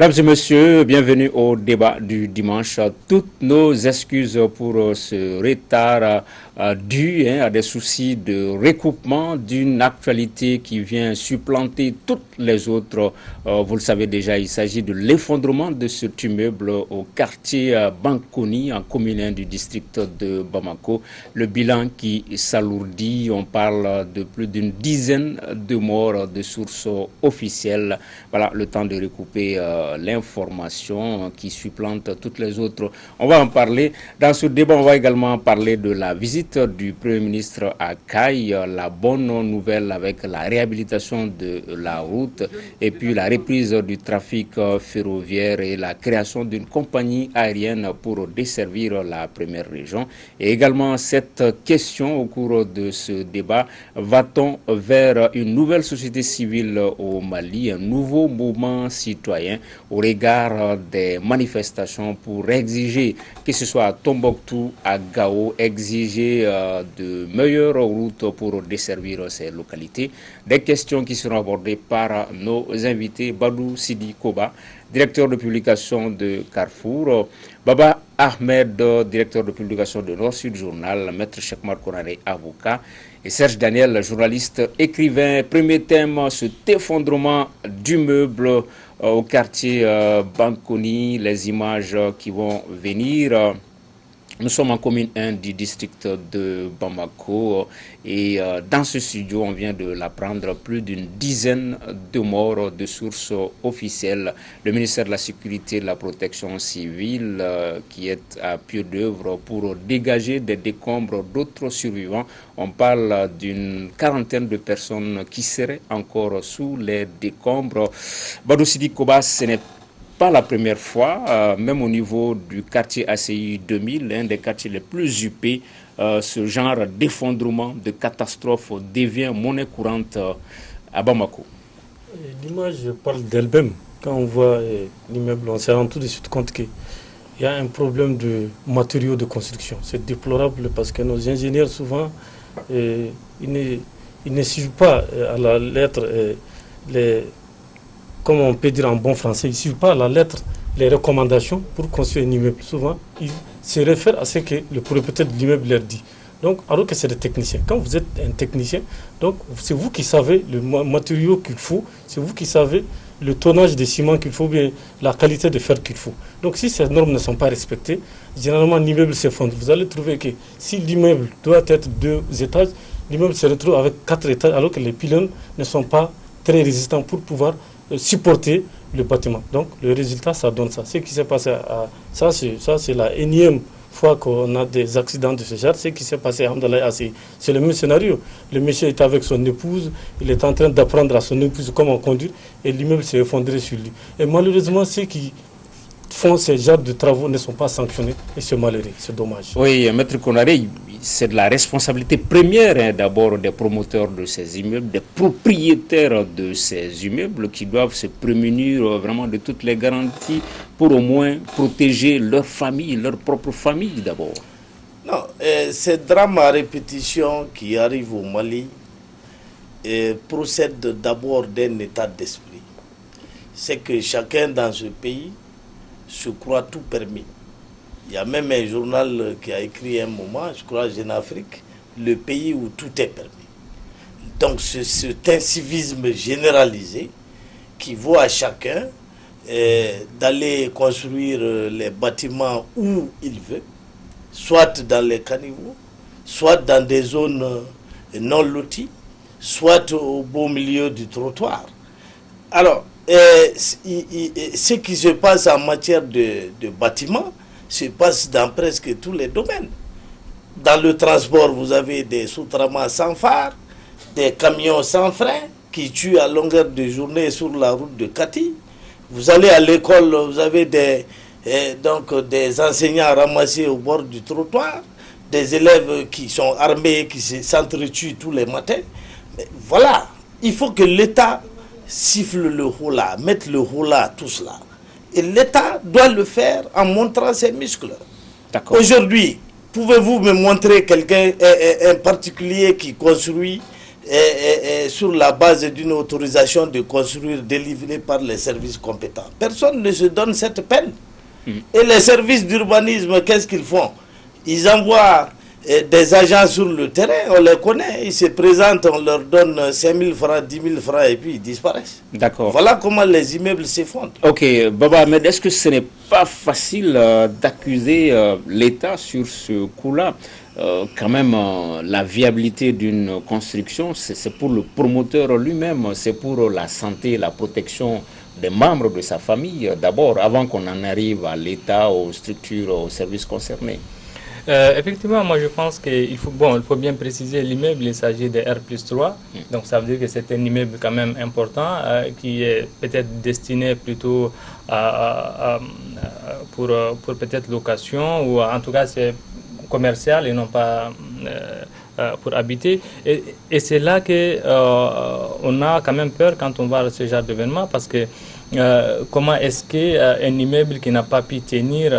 Mesdames et messieurs, bienvenue au débat du dimanche. Toutes nos excuses pour ce retard dû à des soucis de recoupement d'une actualité qui vient supplanter toutes les autres. Vous le savez déjà, il s'agit de l'effondrement de cet immeuble au quartier Bankoni, en commune 1 du district de Bamako. Le bilan qui s'alourdit, on parle de plus d'une dizaine de morts de sources officielles. Voilà, le temps de recouper l'information qui supplante toutes les autres. On va en parler. Dans ce débat, on va également parler de la visite du Premier ministre à Caille, la bonne nouvelle avec la réhabilitation de la route et puis la reprise du trafic ferroviaire et la création d'une compagnie aérienne pour desservir la première région. Et également cette question au cours de ce débat, va-t-on vers une nouvelle société civile au Mali, un nouveau mouvement citoyen au regard des manifestations pour exiger, que ce soit à Tombouctou, à Gao, exiger de meilleures routes pour desservir ces localités. Des questions qui seront abordées par nos invités. Badou Sidi Koba, directeur de publication de Carrefour, Baba Ahmed, directeur de publication de Nord-Sud Journal, Maître Chekmar Konare, avocat, et Serge Daniel, journaliste, écrivain. Premier thème, cet effondrement du meuble au quartier Bankoni, les images qui vont venir. Nous sommes en commune 1 du district de Bamako et dans ce studio, on vient de l'apprendre, plus d'une dizaine de morts de sources officielles. Le ministère de la Sécurité et de la Protection civile qui est à pied d'œuvre pour dégager des décombres d'autres survivants. On parle d'une quarantaine de personnes qui seraient encore sous les décombres. Badou Sidi Koba, ce n'est pas la première fois, même au niveau du quartier ACI 2000, l'un des quartiers les plus huppés, ce genre d'effondrement, de catastrophe devient monnaie courante à Bamako. L'image parle d'elle-même. Quand on voit l'immeuble, on se rend tout de suite compte qu'il y a un problème de matériaux de construction. C'est déplorable parce que nos ingénieurs, souvent, ils ne suivent pas à la lettre comme on peut dire en bon français, ils ne suivent pas à la lettre les recommandations pour construire un immeuble. Souvent, ils se réfèrent à ce que le propriétaire de l'immeuble leur dit. Donc, alors que c'est des techniciens. Quand vous êtes un technicien, donc c'est vous qui savez le matériau qu'il faut, c'est vous qui savez le tonnage de ciment qu'il faut, bien la qualité de fer qu'il faut. Donc, si ces normes ne sont pas respectées, généralement l'immeuble s'effondre. Vous allez trouver que si l'immeuble doit être 2 étages, l'immeuble se retrouve avec 4 étages, alors que les pylônes ne sont pas très résistants pour pouvoir supporter le bâtiment. Donc le résultat, ça donne ça. Ce qui s'est passé ça c'est la énième fois qu'on a des accidents de ce genre. Ce qui s'est passé à Hamdallah, c'est le même scénario. Le monsieur est avec son épouse, il est en train d'apprendre à son épouse comment conduire et l'immeuble s'est effondré sur lui. Et malheureusement, ceux qui font ces genres de travaux ne sont pas sanctionnés et c'est malheureux, c'est dommage. Oui, Maître Konare, c'est de la responsabilité première d'abord des promoteurs de ces immeubles, des propriétaires de ces immeubles qui doivent se prémunir vraiment de toutes les garanties pour au moins protéger leur famille, leur propre famille d'abord. Non, ces drames à répétition qui arrivent au Mali procèdent d'abord d'un état d'esprit. C'est que chacun dans ce pays se croit tout permis. Il y a même un journal qui a écrit un moment, je crois, Jeune Afrique, le pays où tout est permis. Donc c'est un civisme généralisé qui vaut à chacun d'aller construire les bâtiments où il veut, soit dans les caniveaux, soit dans des zones non loties, soit au beau milieu du trottoir. Alors, ce qui se passe en matière de bâtiments se passe dans presque tous les domaines. Dans le transport, vous avez des Sotramas sans phare, des camions sans frein qui tuent à longueur de journée sur la route de Kati. Vous allez à l'école, vous avez des enseignants ramassés au bord du trottoir, des élèves qui sont armés, qui s'entretuent tous les matins. Mais voilà, il faut que l'État siffle le holà, mette le holà à tout cela. Et l'État doit le faire en montrant ses muscles. Aujourd'hui, pouvez-vous me montrer quelqu'un, un particulier qui construit sur la base d'une autorisation de construire délivrée par les services compétents. Personne ne se donne cette peine. Et les services d'urbanisme, qu'est-ce qu'ils font? Ils envoient des agents sur le terrain, on les connaît, ils se présentent, on leur donne 5 000 francs, 10 000 francs et puis ils disparaissent. D'accord. Voilà comment les immeubles s'effondrent. Ok, Baba, mais est-ce que ce n'est pas facile d'accuser l'État sur ce coup-là? Quand même, la viabilité d'une construction, c'est pour le promoteur lui-même, c'est pour la santé, la protection des membres de sa famille, d'abord, avant qu'on en arrive à l'État, aux structures, aux services concernés. Effectivement, moi je pense qu'il faut, il faut bien préciser l'immeuble, il s'agit de R+3, donc ça veut dire que c'est un immeuble quand même important qui est peut-être destiné plutôt pour peut-être location ou en tout cas c'est commercial et non pas pour habiter. Et c'est là qu'on a quand même peur quand on voit ce genre d'événement parce que comment est-ce qu'un immeuble qui n'a pas pu tenir,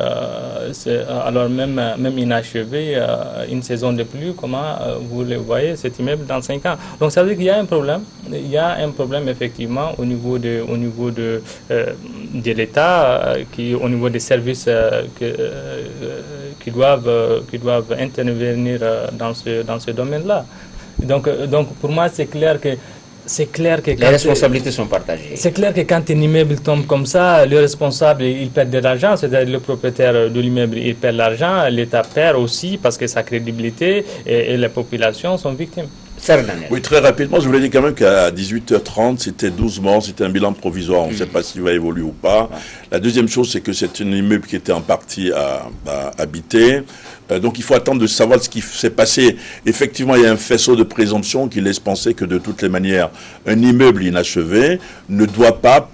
alors même inachevé, une saison de pluie, comment vous le voyez, cet immeuble dans 5 ans? Donc ça veut dire qu'il y a un problème. Il y a un problème effectivement au niveau de l'État, au niveau des services qui doivent intervenir dans ce domaine-là. Donc pour moi, c'est clair que les responsabilités sont partagées. C'est clair que quand un immeuble tombe comme ça, le responsable, il perd de l'argent, c'est-à-dire le propriétaire de l'immeuble, il perd l'argent, l'État perd aussi parce que sa crédibilité et les populations sont victimes. Oui, très rapidement, je voulais dire quand même qu'à 18h30, c'était 12 morts, c'était un bilan provisoire, on ne sait pas s'il va évoluer ou pas. La deuxième chose, c'est que c'est un immeuble qui était en partie habité. Donc il faut attendre de savoir ce qui s'est passé. Effectivement, il y a un faisceau de présomption qui laisse penser que de toutes les manières, un immeuble inachevé ne doit pas...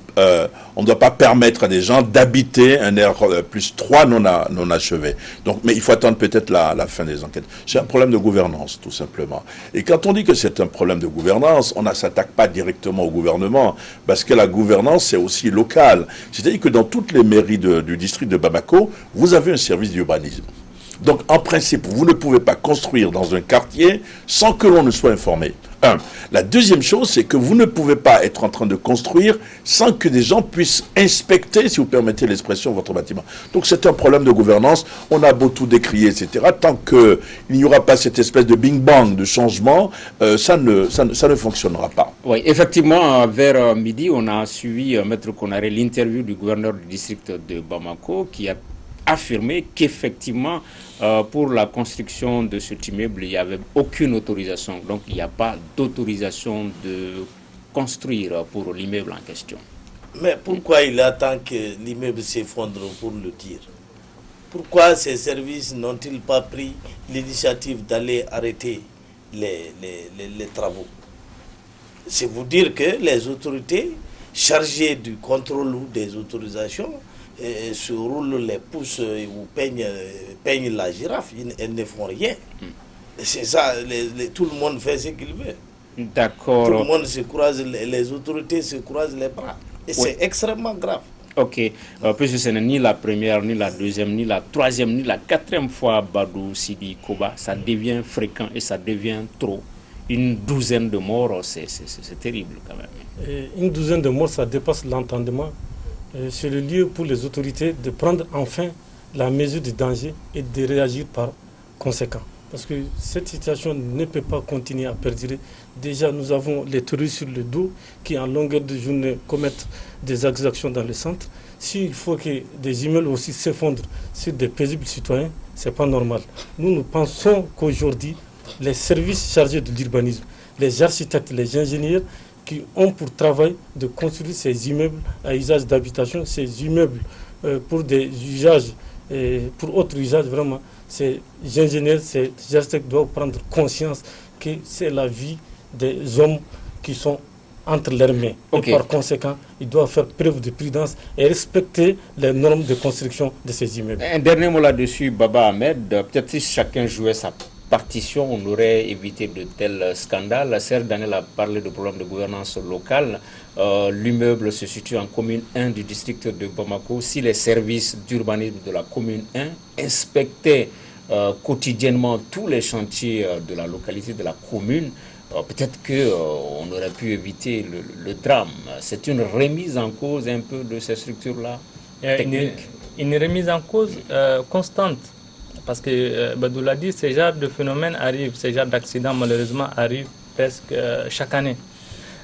on ne doit pas permettre à des gens d'habiter un R+3 non achevé. Donc, mais il faut attendre peut-être la fin des enquêtes. C'est un problème de gouvernance, tout simplement. Et quand on dit que c'est un problème de gouvernance, on ne s'attaque pas directement au gouvernement, parce que la gouvernance, c'est aussi local. C'est-à-dire que dans toutes les mairies du district de Bamako, vous avez un service d'urbanisme. Donc, en principe, vous ne pouvez pas construire dans un quartier sans que l'on ne soit informé. La deuxième chose, c'est que vous ne pouvez pas être en train de construire sans que des gens puissent inspecter, si vous permettez l'expression, votre bâtiment. Donc, c'est un problème de gouvernance. On a beau tout décrier, etc. Tant qu'il n'y aura pas cette espèce de bing-bang de changement, ça ne fonctionnera pas. Oui, effectivement, vers midi, on a suivi, Maître Konaré, l'interview du gouverneur du district de Bamako qui a affirmé qu'effectivement, pour la construction de cet immeuble, il n'y avait aucune autorisation. Donc, il n'y a pas d'autorisation de construire pour l'immeuble en question. Mais pourquoi il attend que l'immeuble s'effondre pour le dire? Pourquoi ces services n'ont-ils pas pris l'initiative d'aller arrêter les travaux? C'est vous dire que les autorités chargées du contrôle ou des autorisations se roulent les pouces ou peignent la girafe, elles ne font rien. C'est ça, tout le monde fait ce qu'il veut. D'accord. Tout le monde se croise, les autorités se croisent les bras. Et c'est extrêmement grave. Ok, puisque ce n'est ni la première, ni la deuxième, ni la troisième, ni la quatrième fois Badou Sidi Koba, ça devient fréquent et ça devient trop. Une douzaine de morts, c'est terrible quand même. Et une douzaine de morts, ça dépasse l'entendement. C'est le lieu pour les autorités de prendre enfin la mesure du danger et de réagir par conséquent. Parce que cette situation ne peut pas continuer à perdurer. Déjà, nous avons les touristes sur le dos qui, en longueur de journée, commettent des exactions dans le centre. S'il faut que des immeubles aussi s'effondrent sur des paisibles citoyens, ce n'est pas normal. Nous pensons qu'aujourd'hui, les services chargés de l'urbanisme, les architectes, les ingénieurs, qui ont pour travail de construire ces immeubles à usage d'habitation, ces immeubles pour des usages, pour autres usages, vraiment, ces ingénieurs, ces architectes doivent prendre conscience que c'est la vie des hommes qui sont entre leurs mains. Okay. Et par conséquent, ils doivent faire preuve de prudence et respecter les normes de construction de ces immeubles. Un dernier mot là-dessus, Baba Ahmed, peut-être si chacun jouait sa partition, on aurait évité de tels scandales. Serge Daniel a parlé de problèmes de gouvernance locale. L'immeuble se situe en commune 1 du district de Bamako. Si les services d'urbanisme de la commune 1 inspectaient quotidiennement tous les chantiers de la localité, de la commune, peut-être qu'on aurait pu éviter le drame. C'est une remise en cause un peu de ces structures-là techniques. Une remise en cause constante. Parce que Badou l'a dit, ces genres de phénomènes arrivent, ces genres d'accidents malheureusement arrivent presque chaque année.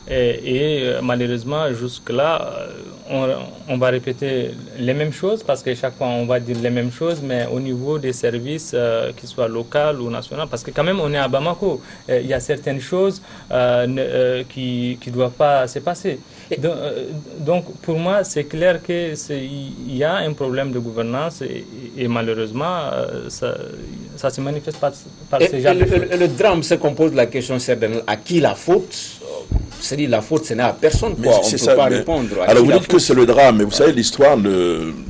Et malheureusement, jusque-là, on va répéter les mêmes choses parce que chaque fois on va dire les mêmes choses, mais au niveau des services, qu'ils soient locaux ou nationaux, parce que quand même on est à Bamako, il y a certaines choses qui ne doivent pas se passer. Donc pour moi, c'est clair qu'il y a un problème de gouvernance et malheureusement, ça se manifeste par ces gens de choses. Le drame se compose la question certaine, à qui la faute? C'est-à-dire la faute, ce n'est à personne, quoi. On ne peut pas répondre. Alors vous dites que c'est le drame, mais vous savez, l'histoire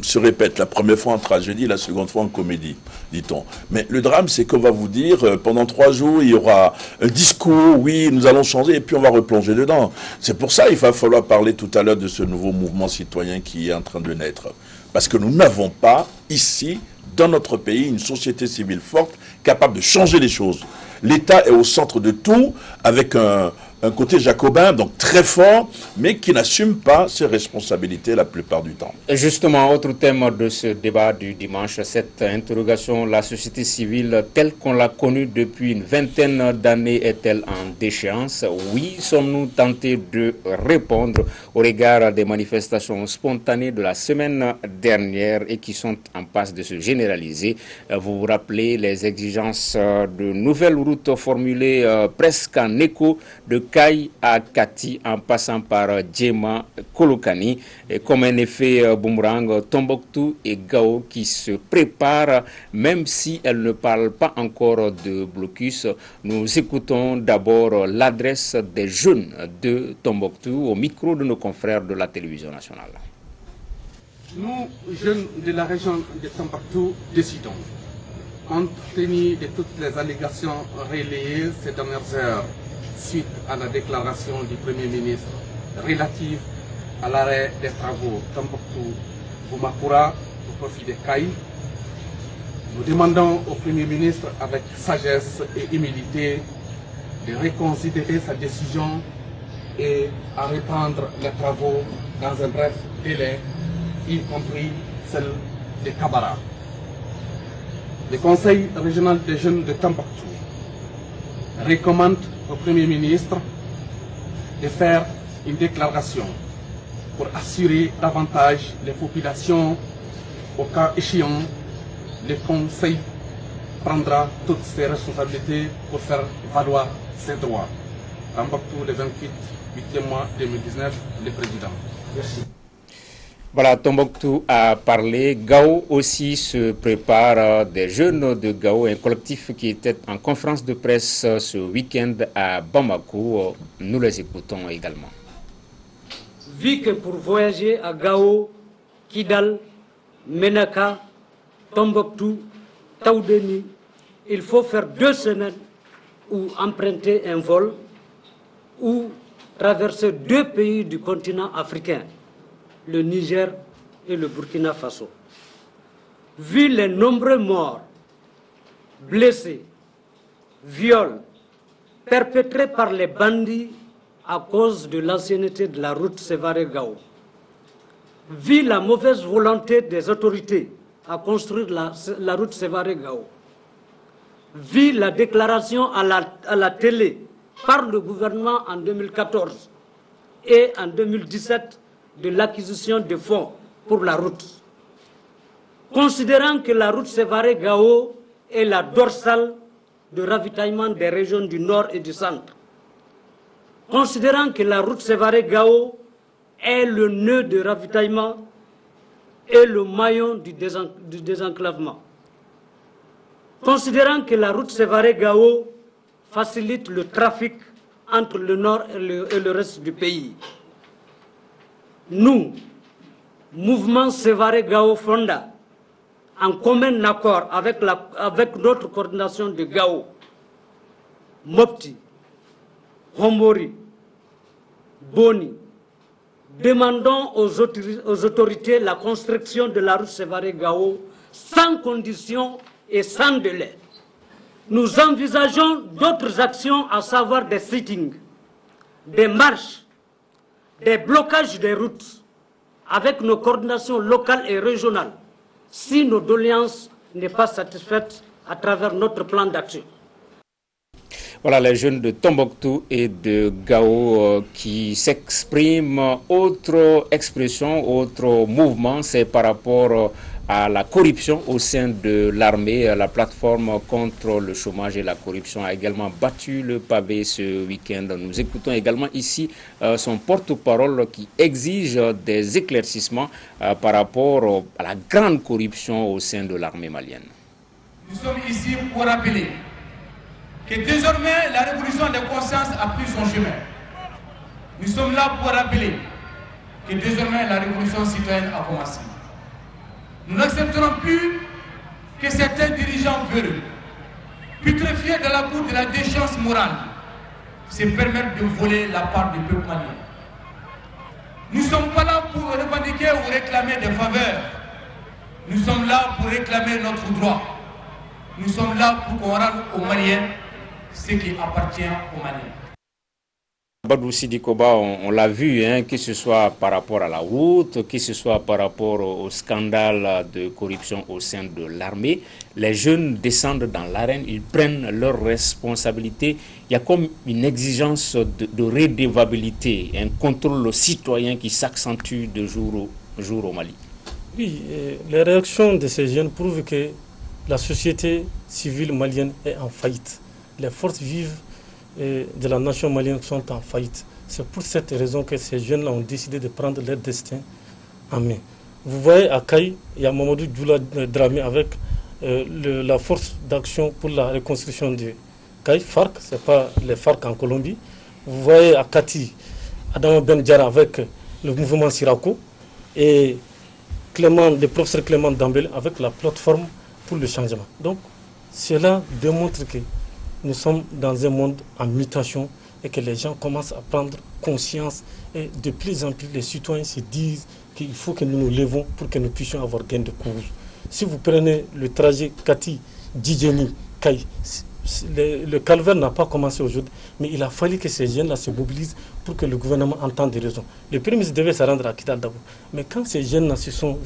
se répète. La première fois en tragédie, la seconde fois en comédie, dit-on. Mais le drame, c'est qu'on va vous dire, pendant 3 jours, il y aura un discours, oui, nous allons changer, et puis on va replonger dedans. C'est pour ça qu'il va falloir parler tout à l'heure de ce nouveau mouvement citoyen qui est en train de naître. Parce que nous n'avons pas, ici, dans notre pays, une société civile forte, capable de changer les choses. L'État est au centre de tout, avec un côté jacobin, donc très fort, mais qui n'assume pas ses responsabilités la plupart du temps. Et justement, autre thème de ce débat du dimanche, cette interrogation, la société civile telle qu'on l'a connue depuis une vingtaine d'années est-elle en déchéance? Oui, sommes-nous tentés de répondre au regard des manifestations spontanées de la semaine dernière et qui sont en passe de se généraliser? Vous vous rappelez les exigences de nouvelles routes formulées presque en écho de Kai à Kati en passant par Djema, Kolokani, et comme un effet boomerang, Tombouctou et Gao qui se préparent, même si elles ne parlent pas encore de blocus. Nous écoutons d'abord l'adresse des jeunes de Tombouctou au micro de nos confrères de la télévision nationale. Nous, jeunes de la région de Tombouctou, décidons, compte tenu de toutes les allégations relayées ces dernières heures, suite à la déclaration du Premier ministre relative à l'arrêt des travaux Tombouctou-Boumakoura au profit des Caï, nous demandons au Premier ministre avec sagesse et humilité de reconsidérer sa décision et à reprendre les travaux dans un bref délai, y compris celle de Kabara. Le Conseil régional des jeunes de Tombouctou recommande au Premier ministre de faire une déclaration pour assurer davantage les populations. Au cas échéant, le Conseil prendra toutes ses responsabilités pour faire valoir ses droits. Tombouctou, le 8e mois 2019, le Président. Merci. Voilà, Tombouctou a parlé. Gao aussi se prépare, des jeunes de Gao, un collectif qui était en conférence de presse ce week-end à Bamako. Nous les écoutons également. Vu que pour voyager à Gao, Kidal, Menaka, Tombouctou, Taoudeni, il faut faire 2 semaines ou emprunter un vol ou traverser 2 pays du continent africain, le Niger et le Burkina Faso. Vu les nombreux morts, blessés, viols perpétrés par les bandits à cause de l'ancienneté de la route Sévaré-Gao, vu la mauvaise volonté des autorités à construire la route Sévaré-Gao, vu la déclaration à la télé par le gouvernement en 2014 et en 2017 de l'acquisition de fonds pour la route. Considérant que la route Sévaré-Gao est la dorsale de ravitaillement des régions du nord et du centre, considérant que la route Sévaré-Gao est le nœud de ravitaillement et le maillon du désenclavement, considérant que la route Sévaré-Gao facilite le trafic entre le nord et le reste du pays, nous, mouvement Sévaré-Gao Fonda, en commun accord avec notre coordination de Gao, Mopti, Hombori, Boni, demandons aux autorités la construction de la route Sévaré-Gao sans condition et sans délai. nous envisageons d'autres actions, à savoir des sittings, des marches, des blocages des routes, avec nos coordinations locales et régionales, si nos doléances n'est pas satisfaite à travers notre plan d'action. Voilà les jeunes de Tombouctou et de Gao qui s'expriment. Autre expression, autre mouvement, c'est par rapport à la corruption au sein de l'armée. La plateforme contre le chômage et la corruption a également battu le pavé ce week-end. Nous écoutons également ici son porte-parole qui exige des éclaircissements par rapport à la grande corruption au sein de l'armée malienne. Nous sommes ici pour rappeler que désormais la révolution des consciences a pris son chemin. Nous sommes là pour rappeler que désormais la révolution citoyenne a commencé. Nous n'accepterons plus que certains dirigeants véreux, putréfiés de la boue de la déchéance morale, se permettent de voler la part du peuple malien. Nous ne sommes pas là pour revendiquer ou réclamer des faveurs. Nous sommes là pour réclamer notre droit. Nous sommes là pour qu'on rende aux Maliens ce qui appartient aux Maliens. Badou Sidi Koba, on l'a vu, hein, que ce soit par rapport à la route, que ce soit par rapport au scandale de corruption au sein de l'armée, les jeunes descendent dans l'arène, ils prennent leurs responsabilités. Il y a comme une exigence de redevabilité, un contrôle citoyen qui s'accentue de jour au Mali. Oui, les réactions de ces jeunes prouvent que la société civile malienne est en faillite. Les forces vives de la nation malienne sont en faillite. C'est pour cette raison que ces jeunes-là ont décidé de prendre leur destin en main. Vous voyez à Kaï, il y a Mamadou Djoula Dramé avec la force d'action pour la reconstruction de Kaï, FARC, ce n'est pas les FARC en Colombie. Vous voyez à Kati, Adama Ben Diarra avec le mouvement Sirako et le professeur Clément Dambélé avec la plateforme pour le changement. Donc, cela démontre que nous sommes dans un monde en mutation et que les gens commencent à prendre conscience et de plus en plus les citoyens se disent qu'il faut que nous nous levons pour que nous puissions avoir gain de cause. Si vous prenez le trajet Kati, Djidjeni, Kaï, le calvaire n'a pas commencé aujourd'hui, mais il a fallu que ces jeunes-là se mobilisent pour que le gouvernement entende des raisons. Le Premier ministre devait se rendre à Kidal d'abord. Mais quand ces jeunes-là se sont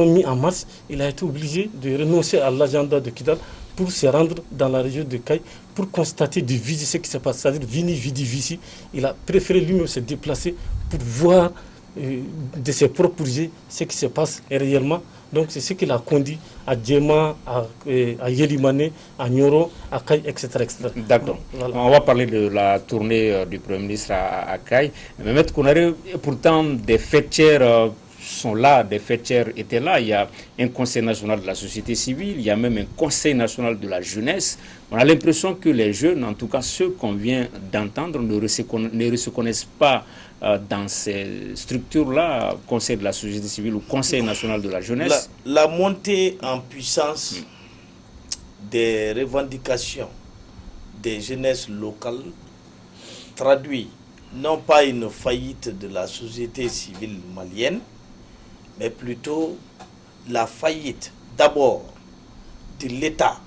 mis en marche, il a été obligé de renoncer à l'agenda de Kidal pour se rendre dans la région de Kaï, pour constater de visu ce qui se passe. C'est-à-dire, vini, vidi, vici. Il a préféré lui-même se déplacer pour voir de ses propres yeux ce qui se passe réellement. Donc, c'est ce qui l'a conduit à Djema, à Yelimane, à Nyoro, à Kaï, etc. D'accord. Voilà. On va parler de la tournée du Premier ministre à Kaï. Mais M. Kounare, pourtant, des fêtières sont là, des fêtières étaient là. Il y a un conseil national de la société civile, il y a même un conseil national de la jeunesse. On a l'impression que les jeunes, en tout cas ceux qu'on vient d'entendre, ne se connaissent pas dans ces structures-là, conseil de la société civile ou conseil national de la jeunesse. La montée en puissance des revendications des jeunesses locales traduit non pas une faillite de la société civile malienne, mais plutôt la faillite d'abord de l'État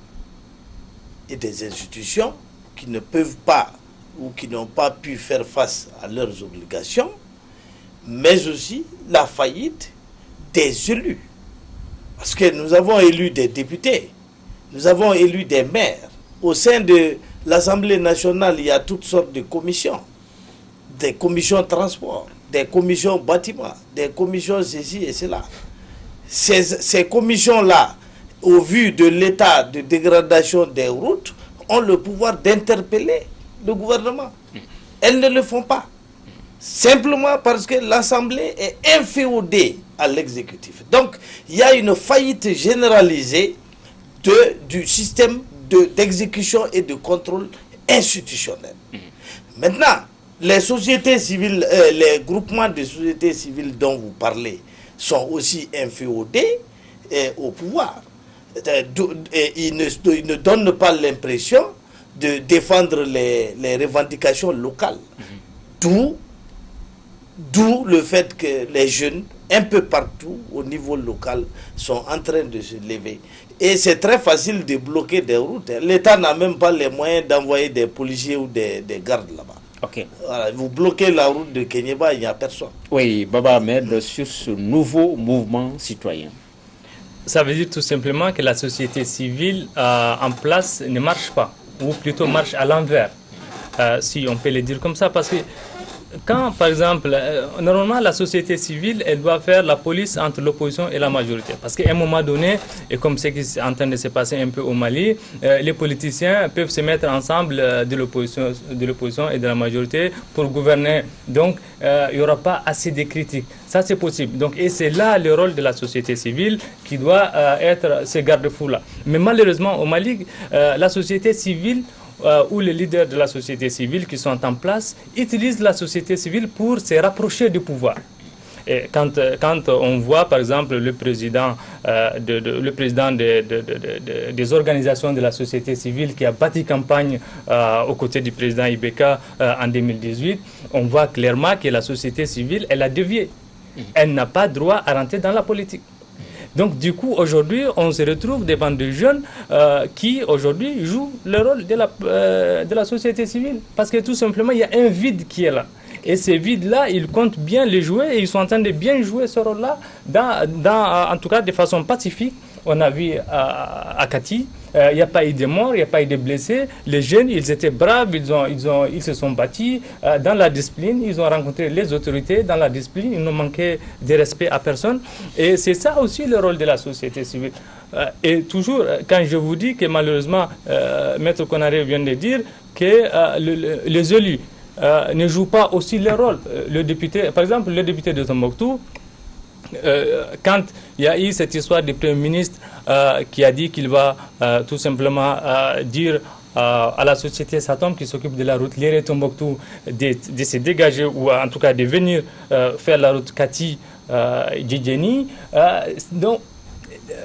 et des institutions qui ne peuvent pas ou qui n'ont pas pu faire face à leurs obligations, mais aussi la faillite des élus. Parce que nous avons élu des députés, nous avons élu des maires. Au sein de l'Assemblée nationale, il y a toutes sortes de commissions, des commissions transport, des commissions bâtiments, des commissions ceci et cela. Ces commissions-là, au vu de l'état de dégradation des routes, ont le pouvoir d'interpeller le gouvernement. Elles ne le font pas. Simplement parce que l'Assemblée est inféodée à l'exécutif. Donc, il y a une faillite généralisée du système d'exécution et de contrôle institutionnel. Maintenant, les sociétés civiles, les groupements de sociétés civiles dont vous parlez sont aussi inféodés au pouvoir. Ils ne donnent pas l'impression de défendre les revendications locales. D'où le fait que les jeunes un peu partout au niveau local sont en train de se lever. Et c'est très facile de bloquer des routes. L'État n'a même pas les moyens d'envoyer des policiers ou des gardes là-bas. Ok. Voilà, vous bloquez la route de Kéniéba, il n'y a personne. Oui, Baba Ahmed, sur ce nouveau mouvement citoyen. Ça veut dire tout simplement que la société civile en place ne marche pas, ou plutôt marche à l'envers, si on peut le dire comme ça, parce que quand, par exemple, normalement la société civile, elle doit faire la police entre l'opposition et la majorité. Parce qu'à un moment donné, et comme ce qui est en train de se passer un peu au Mali, les politiciens peuvent se mettre ensemble de l'opposition et de la majorité pour gouverner. Donc, il n'y aura pas assez de critiques. Ça, c'est possible. Donc, et c'est là le rôle de la société civile qui doit être ce garde-fou-là. Mais malheureusement, au Mali, la société civile où les leaders de la société civile qui sont en place utilisent la société civile pour se rapprocher du pouvoir. Et quand on voit par exemple le président des organisations de la société civile qui a bâti campagne aux côtés du président Ibeka en 2018, on voit clairement que la société civile, elle a dévié. Elle n'a pas droit à rentrer dans la politique. Donc du coup, aujourd'hui, on se retrouve devant des jeunes qui, aujourd'hui, jouent le rôle de la société civile. Parce que tout simplement, il y a un vide qui est là. Et ces vides-là, ils comptent bien les jouer et ils sont en train de bien jouer ce rôle-là, en tout cas de façon pacifique. On a vu à Kati, il n'y a pas eu de morts, il n'y a pas eu de blessés. Les jeunes, ils étaient braves, ils se sont battus dans la discipline, ils ont rencontré les autorités dans la discipline, ils n'ont manqué de respect à personne. Et c'est ça aussi le rôle de la société civile. Et toujours, quand je vous dis que malheureusement, Maître Konaré vient de dire que les élus ne jouent pas aussi leur rôle. Le député, par exemple, le député de Tombouctou, quand il y a eu cette histoire du Premier ministre qui a dit qu'il va tout simplement dire à la société Satom qui s'occupe de la route Léré-Tombouctou de se dégager ou en tout cas de venir faire la route Kati-Djidjeni. Donc,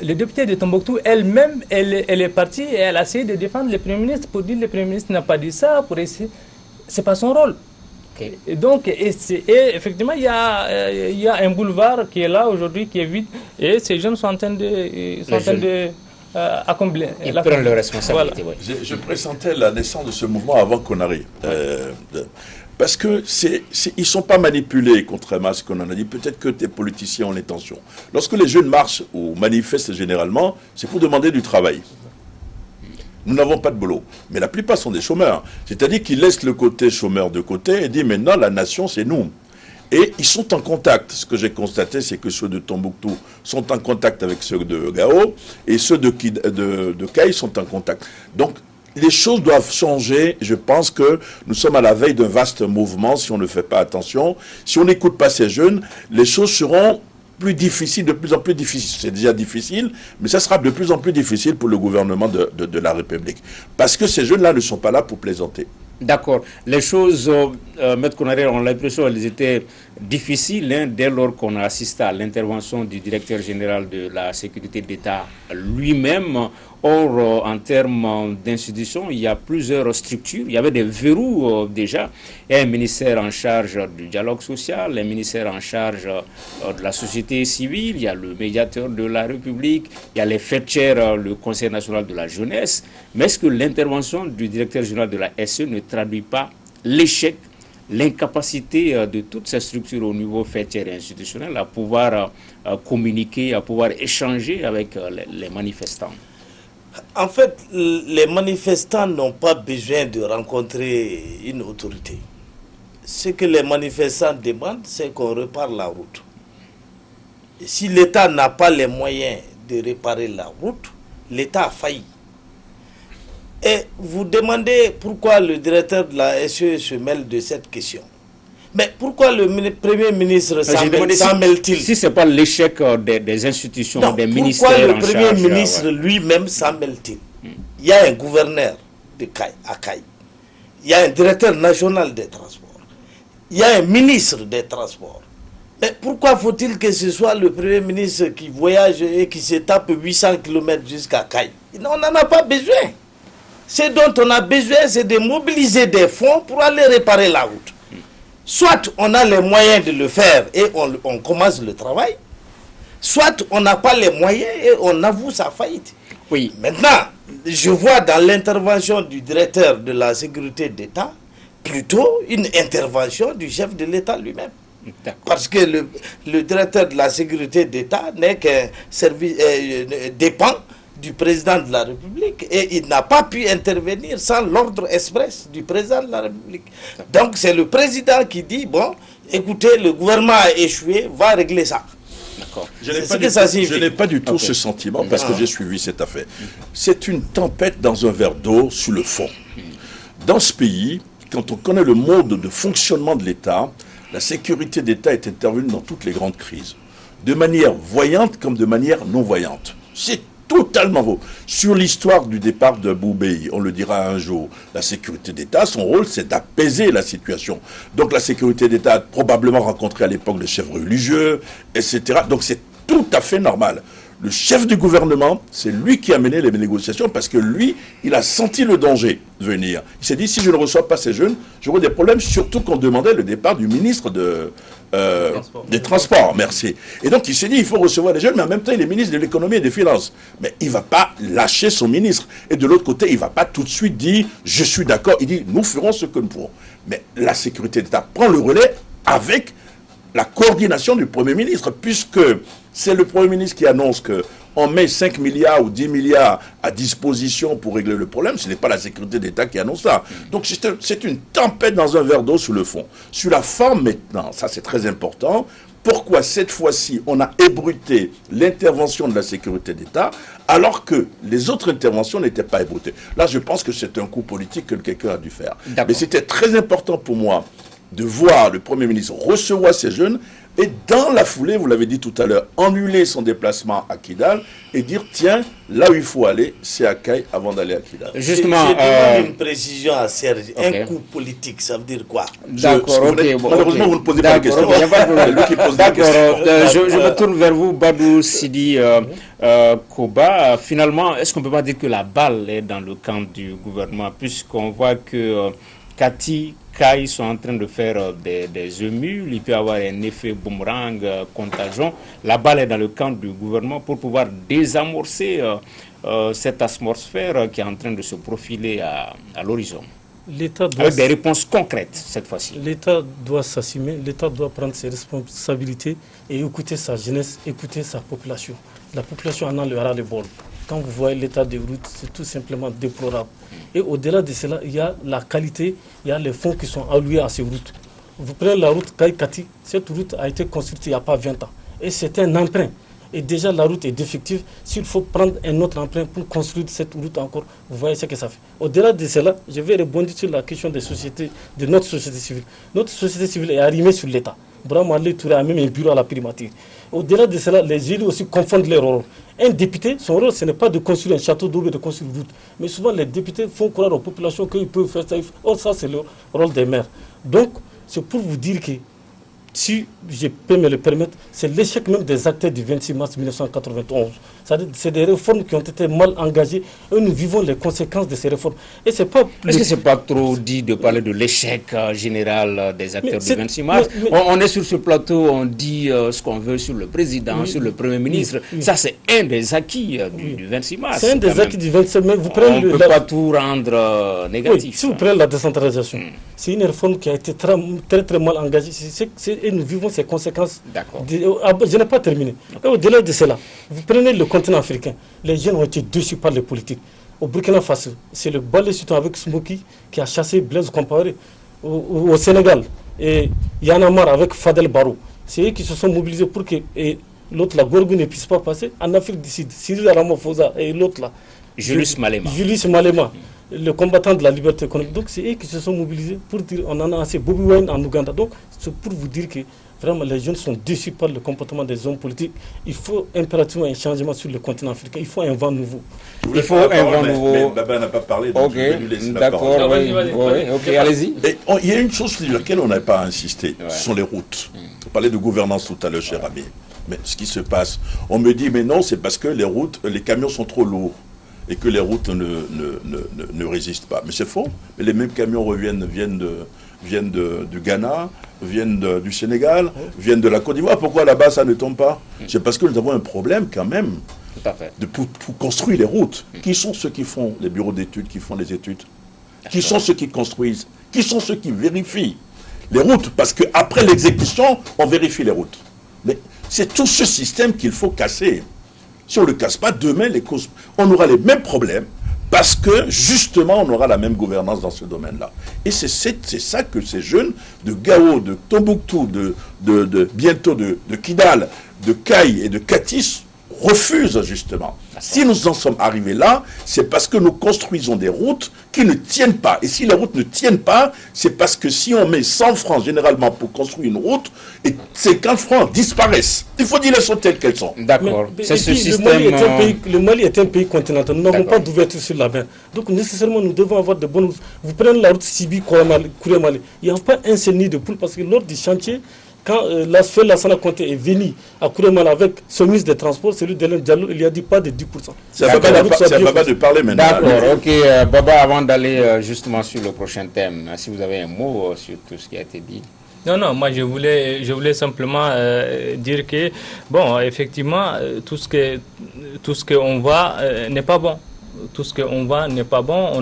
le député de Tombouctou, elle-même, elle est partie et elle a essayé de défendre le Premier ministre pour dire que le Premier ministre n'a pas dit ça, pour essayer. C'est pas son rôle. Okay. Et donc, effectivement, il y a un boulevard qui est là aujourd'hui, qui est vide, et ces jeunes sont en train de accomplir. Ils prennent leur responsabilité. Voilà. Je pressentais la naissance de ce mouvement avant qu'on arrive. Parce que ils ne sont pas manipulés, contrairement à ce qu'on en a dit. Peut-être que tes politiciens ont l'intention. Lorsque les jeunes marchent ou manifestent généralement, c'est pour demander du travail. Nous n'avons pas de boulot. Mais la plupart sont des chômeurs. C'est-à-dire qu'ils laissent le côté chômeur de côté et disent maintenant la nation c'est nous. Et ils sont en contact. Ce que j'ai constaté, c'est que ceux de Tombouctou sont en contact avec ceux de Gao et ceux de Kaï sont en contact. Donc les choses doivent changer. Je pense que nous sommes à la veille d'un vaste mouvement si on ne fait pas attention. Si on n'écoute pas ces jeunes, les choses seront plus difficile, de plus en plus difficile. C'est déjà difficile, mais ça sera de plus en plus difficile pour le gouvernement de la République. Parce que ces jeunes-là ne sont pas là pour plaisanter. D'accord. Les choses, Maître Konaré, on a l'impression qu'elles étaient difficiles dès lors qu'on a assisté à l'intervention du directeur général de la sécurité d'État lui-même. Or, en termes d'institutions, il y a plusieurs structures. Il y avait des verrous déjà. Il y a un ministère en charge du dialogue social, un ministère en charge de la société civile, il y a le médiateur de la République, il y a les FETCHER, le Conseil national de la jeunesse. Mais est-ce que l'intervention du directeur général de la SE ne traduit pas l'échec, l'incapacité de toutes ces structures au niveau FETCHER et institutionnel à pouvoir communiquer, à pouvoir échanger avec les manifestants? En fait, les manifestants n'ont pas besoin de rencontrer une autorité. Ce que les manifestants demandent, c'est qu'on répare la route. Et si l'État n'a pas les moyens de réparer la route, l'État a failli. Et vous demandez pourquoi le directeur de la SE se mêle de cette question. Mais pourquoi le Premier ministre s'en mêle-t-il? Si ce n'est pas l'échec des institutions, non, des ministères en charge. Pourquoi le Premier ministre lui-même s'en mêle-t-il? Il y a un gouverneur à Kaï. Il y a un directeur national des transports. Il y a un ministre des transports. Mais pourquoi faut-il que ce soit le Premier ministre qui voyage et qui se tape 800 km jusqu'à Kaï? On n'en a pas besoin. Ce dont on a besoin, c'est de mobiliser des fonds pour aller réparer la route. Soit on a les moyens de le faire et on commence le travail, soit on n'a pas les moyens et on avoue sa faillite. Oui. Maintenant, je vois dans l'intervention du directeur de la sécurité d'État plutôt une intervention du chef de l'État lui-même. Parce que le directeur de la sécurité d'État n'est qu'un service dépend du président de la République et il n'a pas pu intervenir sans l'ordre express du président de la République. Donc c'est le président qui dit, bon, écoutez, le gouvernement a échoué, va régler ça. Je n'ai pas du tout ce sentiment parce que j'ai suivi cette affaire. C'est une tempête dans un verre d'eau sous le fond. Dans ce pays, quand on connaît le mode de fonctionnement de l'État, la sécurité d'État est intervenue dans toutes les grandes crises, de manière voyante comme de manière non voyante. C'est totalement faux. Sur l'histoire du départ de Boubei, on le dira un jour, la sécurité d'État, son rôle, c'est d'apaiser la situation. Donc la sécurité d'État a probablement rencontré à l'époque les chefs religieux, etc. Donc c'est tout à fait normal. Le chef du gouvernement, c'est lui qui a mené les négociations parce que lui, il a senti le danger venir. Il s'est dit, si je ne reçois pas ces jeunes, j'aurai des problèmes, surtout qu'on demandait le départ du ministre des Transports. Merci. Et donc, il s'est dit, il faut recevoir les jeunes, mais en même temps, il est ministre de l'économie et des finances. Mais il ne va pas lâcher son ministre. Et de l'autre côté, il ne va pas tout de suite dire, je suis d'accord. Il dit, nous ferons ce que nous pourrons. Mais la sécurité d'État prend le relais avec la coordination du Premier ministre, puisque c'est le Premier ministre qui annonce qu'on met 5 milliards ou 10 milliards à disposition pour régler le problème. Ce n'est pas la sécurité d'État qui annonce ça. Donc c'est une tempête dans un verre d'eau sous le fond. Sur la forme maintenant, ça c'est très important, pourquoi cette fois-ci on a ébruité l'intervention de la sécurité d'État alors que les autres interventions n'étaient pas ébrutées. Là je pense que c'est un coup politique que quelqu'un a dû faire. Mais c'était très important pour moi de voir le Premier ministre recevoir ces jeunes et dans la foulée, vous l'avez dit tout à l'heure, annuler son déplacement à Kidal et dire, tiens, là où il faut aller, c'est à Kay avant d'aller à Kidal. Justement, je demande une précision à Serge. Okay. Un coup politique, ça veut dire quoi? D'accord, malheureusement, vous ne posez pas de questions. D'accord, je me tourne vers vous, Badou Sidi Koba. Finalement, est-ce qu'on ne peut pas dire que la balle est dans le camp du gouvernement, puisqu'on voit que Kati, Kay sont en train de faire des émules, il peut y avoir un effet boomerang contagion. La balle est dans le camp du gouvernement pour pouvoir désamorcer cette atmosphère qui est en train de se profiler à l'horizon. Avec des réponses concrètes cette fois-ci. L'État doit s'assumer, l'État doit prendre ses responsabilités et écouter sa jeunesse, écouter sa population. La population en a le ras-le-bol. Quand vous voyez l'état des routes, c'est tout simplement déplorable. Et au-delà de cela, il y a la qualité, il y a les fonds qui sont alloués à ces routes. Vous prenez la route Kay-Kati, cette route a été construite il n'y a pas 20 ans. Et c'est un emprunt. Et déjà la route est défective. S'il faut prendre un autre emprunt pour construire cette route encore, vous voyez ce que ça fait. Au-delà de cela, je vais rebondir sur la question des sociétés, de notre société civile. Notre société civile est arrimée sur l'État. Brahma Ali Touré a même un bureau à la primature. Au-delà de cela, les élus aussi confondent leur rôle. Un député, son rôle, ce n'est pas de construire un château d'eau, mais de construire une route. Mais souvent, les députés font croire aux populations qu'ils peuvent faire ça. Or, ça, c'est le rôle des maires. Donc, c'est pour vous dire que, si je peux me le permettre, c'est l'échec même des acteurs du 26 mars 1991. C'est des réformes qui ont été mal engagées et nous vivons les conséquences de ces réformes. Est-ce que ce n'est pas trop dit de parler de l'échec général des acteurs du 26 mars? On est sur ce plateau, on dit ce qu'on veut sur le président, sur le Premier ministre. Ça, c'est un des acquis du 26 mars. C'est un des acquis du 26 mars. On ne peut pas tout rendre négatif. Si vous prenez la décentralisation, c'est une réforme qui a été très mal engagée. Et nous vivons ces conséquences. Je n'ai pas terminé. Au-delà de cela, vous prenez le continent africain. Les jeunes ont été déçus par les politiques. Au Burkina Faso, c'est le balai Soudan avec Smoky qui a chassé Blaise Compaoré. Au Sénégal, et Y'en a marre avec Fadel Barro. C'est eux qui se sont mobilisés pour que l'autre, la Gorgou, ne puisse pas passer. En Afrique du Sud, Cyril Ramaphosa et l'autre là. Julius Malema, le combattant de la liberté économique. Donc c'est eux qui se sont mobilisés pour dire on en a assez. Bobby Wine en Ouganda. Donc c'est pour vous dire que vraiment les jeunes sont déçus par le comportement des hommes politiques. Il faut impérativement un changement sur le continent africain. Il faut un vent nouveau. Il faut un vent nouveau. Mais Baba n'a pas parlé, donc je vais lui laisser la parole. D'accord, allez-y. Il y a une chose sur laquelle on n'a pas insisté, ce sont les routes. On parlait de gouvernance tout à l'heure, cher ami. Mais ce qui se passe, on me dit, mais non, c'est parce que les routes, les camions sont trop lourds et que les routes ne résistent pas. Mais c'est faux. Mais les mêmes camions viennent viennent du Ghana, viennent du Sénégal, viennent de la Côte d'Ivoire. Pourquoi là-bas ça ne tombe pas? C'est parce que nous avons un problème quand même pour construire les routes. Qui sont ceux qui font les bureaux d'études, qui font les études? Qui sont ceux qui construisent? Qui sont ceux qui vérifient les routes? Parce qu'après l'exécution, on vérifie les routes. Mais c'est tout ce système qu'il faut casser. Si on ne le casse pas, demain, on aura les mêmes problèmes parce que, justement, on aura la même gouvernance dans ce domaine-là. Et c'est ça que ces jeunes de Gao, de Tombouctou, bientôt de Kidal, de Kay et de Katis refusent, justement. Si nous en sommes arrivés là, c'est parce que nous construisons des routes qui ne tiennent pas. Et si les routes ne tiennent pas, c'est parce que si on met 100 francs généralement pour construire une route, et 50 francs disparaissent. Il faut dire les choses telles qu'elles sont. D'accord. C'est ce système. Le Mali est un pays continental. Nous n'avons pas d'ouverture sur la mer. Donc nécessairement, nous devons avoir de bonnes routes. Vous prenez la route Sibi-Kouré-Mali. Il n'y a pas un seul nid de poule parce que lors du chantier, quand Lassana Conté est venu à Kouré-Mali avec son ministre des Transports, celui d'Alain Diallo, il a dit pas de 10%. C'est à Baba de parler maintenant. D'accord, ok. Baba, avant d'aller justement sur le prochain thème, si vous avez un mot sur tout ce qui a été dit. Non, moi je voulais simplement dire que, bon, effectivement, tout ce qu'on voit n'est pas bon. Tout ce qu'on voit n'est pas bon.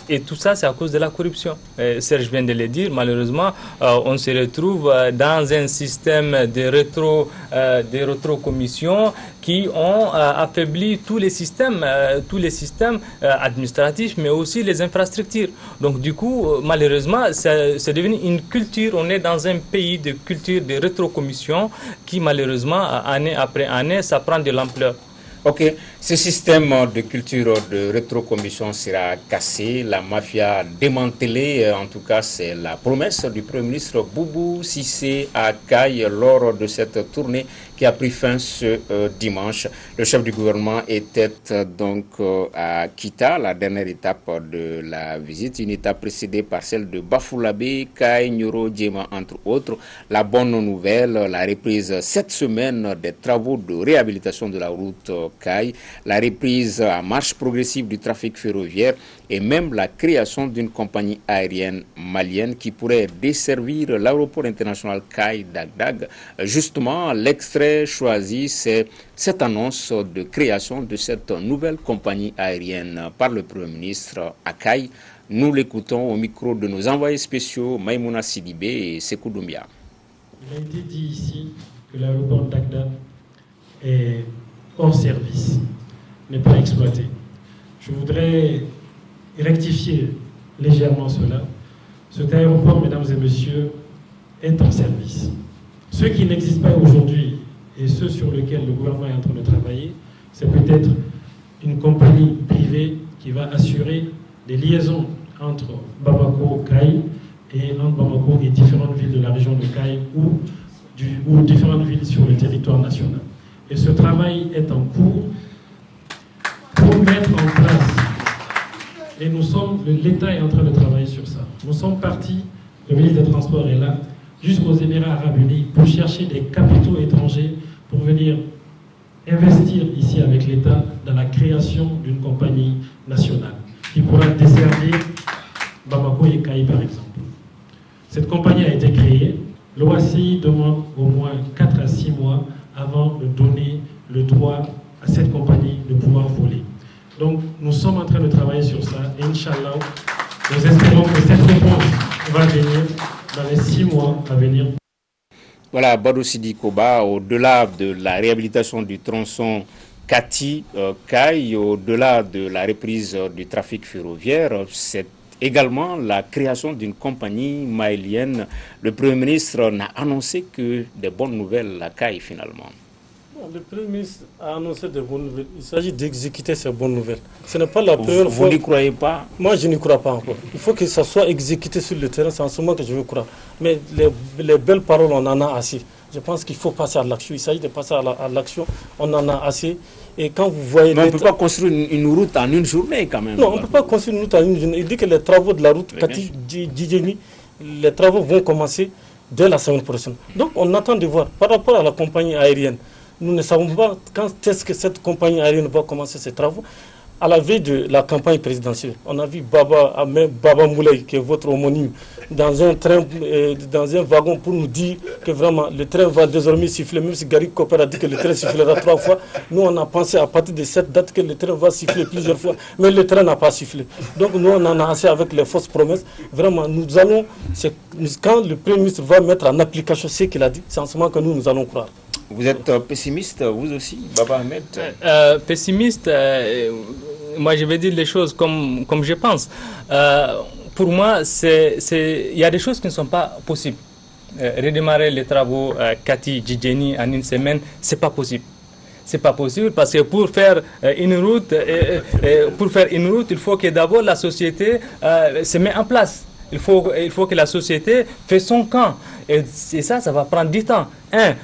Et tout ça, c'est à cause de la corruption. Serge vient de le dire, malheureusement, on se retrouve dans un système de rétrocommission qui ont affaibli tous les systèmes administratifs, mais aussi les infrastructures. Donc du coup, malheureusement, c'est devenu une culture. On est dans un pays de culture de rétrocommission qui, malheureusement, année après année, ça prend de l'ampleur. Ok, ce système de culture de rétrocommission sera cassé, la mafia démantelée, en tout cas c'est la promesse du Premier ministre Boubou Cissé à Kay lors de cette tournée qui a pris fin ce dimanche. Le chef du gouvernement était donc à Kita, la dernière étape de la visite, une étape précédée par celle de Bafoulabé, Kay, Nyoro, Djema entre autres. La bonne nouvelle, la reprise cette semaine des travaux de réhabilitation de la route Kay, la reprise à marche progressive du trafic ferroviaire et même la création d'une compagnie aérienne malienne qui pourrait desservir l'aéroport international Kay Dagdag. Justement, l'extrait choisi, c'est cette annonce de création de cette nouvelle compagnie aérienne par le Premier ministre à Kay. Nous l'écoutons au micro de nos envoyés spéciaux Maïmouna Sidibé et Sekou Doumbia. Il a été dit ici que l'aéroport Dagdag est hors service, n'est pas exploité. Je voudrais rectifier légèrement cela. Cet aéroport, mesdames et messieurs, est en service. Ce qui n'existe pas aujourd'hui et ce sur lequel le gouvernement est en train de travailler, c'est peut-être une compagnie privée qui va assurer des liaisons entre Bamako, Kay et entre Bamako et différentes villes de la région de Kay ou différentes villes sur le territoire national. Et ce travail est en cours pour mettre en place. Et l'État est en train de travailler sur ça. Nous sommes partis, le ministre des Transports est là, jusqu'aux Émirats Arabes Unis pour chercher des capitaux étrangers pour venir investir ici avec l'État dans la création d'une compagnie nationale qui pourra desservir Bamako et Kay par exemple. Cette compagnie a été créée. L'OACI demande au moins 4 à 6 mois avant de donner le droit à cette compagnie de pouvoir voler. Donc, nous sommes en train de travailler sur ça et Inch'Allah, nous espérons que cette réponse va venir dans les 6 mois à venir. Voilà, Badou Sidi Koba, au-delà de la réhabilitation du tronçon Kati-Kay, au-delà de la reprise du trafic ferroviaire, c'est également la création d'une compagnie malienne. Le Premier ministre n'a annoncé que des bonnes nouvelles à Kay finalement. Le Premier ministre a annoncé des bonnes nouvelles. Il s'agit d'exécuter ces bonnes nouvelles. Ce n'est pas la première fois. Vous n'y croyez pas? Moi, je n'y crois pas encore. Il faut que ça soit exécuté sur le terrain. C'est en ce moment que je veux croire. Mais les belles paroles, on en a assez. Je pense qu'il faut passer à l'action. Il s'agit de passer à l'action. On en a assez. Et quand vous voyez... Mais on ne peut pas construire une route en une journée quand même. Non, on ne peut pas construire une route en une journée. Il dit que les travaux de la route Kati-Djidjeni, les travaux vont commencer dès la semaine prochaine. Donc, on attend de voir. Par rapport à la compagnie aérienne, nous ne savons pas quand est-ce que cette compagnie aérienne va commencer ses travaux. à la veille de la campagne présidentielle, on a vu Baba Moulay, qui est votre homonyme, dans un train, dans un wagon pour nous dire que vraiment le train va désormais siffler, même si Gary Cooper a dit que le train sifflera 3 fois. Nous, on a pensé à partir de cette date que le train va siffler plusieurs fois, mais le train n'a pas sifflé. Donc nous, on en a assez avec les fausses promesses. Vraiment, nous allons, quand le Premier ministre va mettre en application ce qu'il a dit, c'est en ce moment que nous allons croire. Vous êtes pessimiste, vous aussi, Baba Ahmed? Pessimiste, moi je vais dire les choses comme je pense. Pour moi, il y a des choses qui ne sont pas possibles. Redémarrer les travaux Kati Djidjeni en une semaine, c'est pas possible. C'est pas possible parce que pour faire une route, il faut que d'abord la société se mette en place. Il faut que la société fasse son camp. Et ça va prendre du temps.